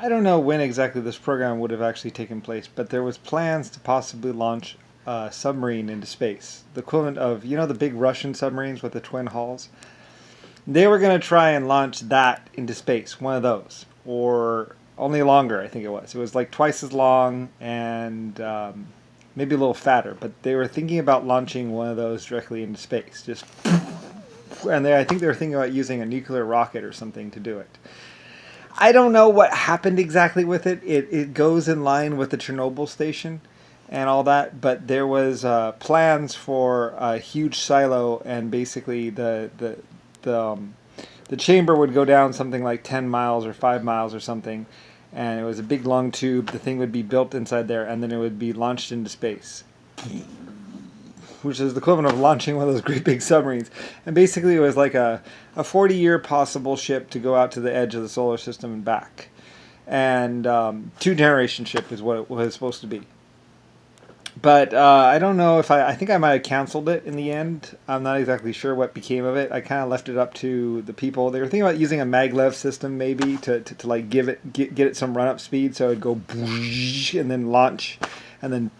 I don't know when exactly this program would have actually taken place, but there was plans to possibly launch a submarine into space, the equivalent of the big Russian submarines with the twin hulls. They were going to try and launch that into space, one of those, or only longer. I think it was. It was like twice as long and maybe a little fatter, but they were thinking about launching one of those directly into space, just. And I think they were thinking about using a nuclear rocket or something to do it. I don't know what happened exactly with it. It goes in line with the Chernobyl station and all that, but there was plans for a huge silo, and basically the chamber would go down something like 10 miles or 5 miles or something, and it was a big long tube. The thing would be built inside there, and then it would be launched into space, which is the equivalent of launching one of those great big submarines. And basically it was like a 40-year possible ship to go out to the edge of the solar system and back. And 2-generation ship is what it was supposed to be. But I don't know if I think I might have canceled it in the end. I'm not exactly sure what became of it. I kind of left it up to the people. They were thinking about using a maglev system maybe to like get it some run-up speed, so it'd go and then launch and then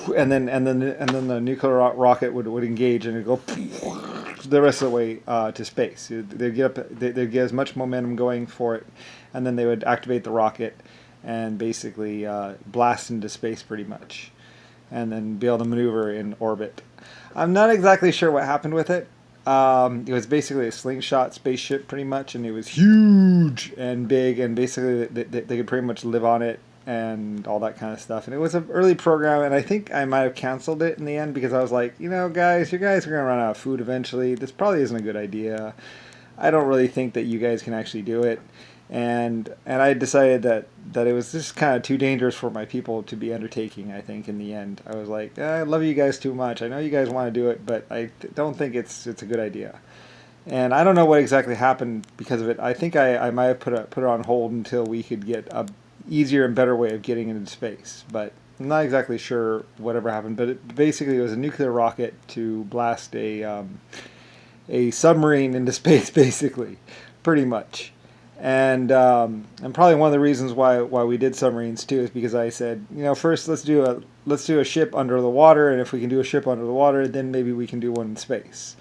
the nuclear rocket would engage and it'd go the rest of the way to space. They'd get as much momentum going for it, and then they would activate the rocket and basically blast into space pretty much, and then be able to maneuver in orbit. I'm not exactly sure what happened with it. It was basically a slingshot spaceship pretty much, and it was huge and big, and basically they could pretty much live on it and all that kind of stuff. And it was an early program, and I think I might have canceled it in the end because I was like, guys, you guys are going to run out of food eventually. This probably isn't a good idea. I don't really think that you guys can actually do it. And I decided that it was just kind of too dangerous for my people to be undertaking, I think, in the end. I was like, I love you guys too much. I know you guys want to do it, but I don't think it's a good idea. And I don't know what exactly happened because of it. I think I might have put it on hold until we could get a easier and better way of getting into space. But I'm not exactly sure whatever happened. But basically it was a nuclear rocket to blast a submarine into space, basically, pretty much. And probably one of the reasons why we did submarines too is because I said, first let's do a ship under the water, and if we can do a ship under the water, then maybe we can do one in space,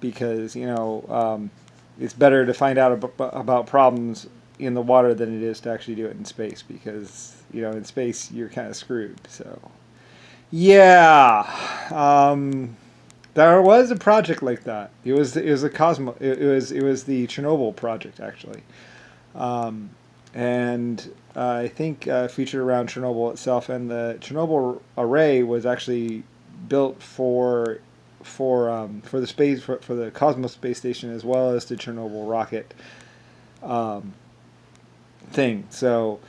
because it's better to find out about problems in the water than it is to actually do it in space, because in space you're kind of screwed. So yeah, there was a project like that. It was the Chernobyl project actually. And I think featured around Chernobyl itself, and the Chernobyl array was actually built for the Cosmos space station, as well as the Chernobyl rocket thing. So,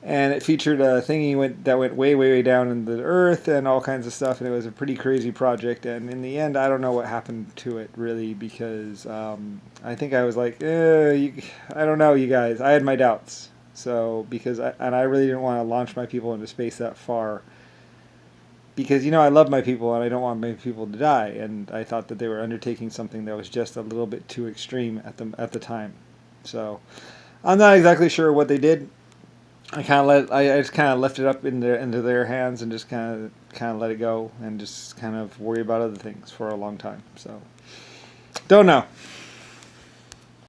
and it featured a thingy that went way, way, way down into the Earth and all kinds of stuff, and it was a pretty crazy project. And in the end, I don't know what happened to it really, because I think I was like, I don't know, you guys. I had my doubts. So I really didn't want to launch my people into space that far, because I love my people and I don't want my people to die, and I thought that they were undertaking something that was just a little bit too extreme at the time. So I'm not exactly sure what they did. I just kind of left it up into their hands and just kind of let it go and just kind of worry about other things for a long time. So don't know.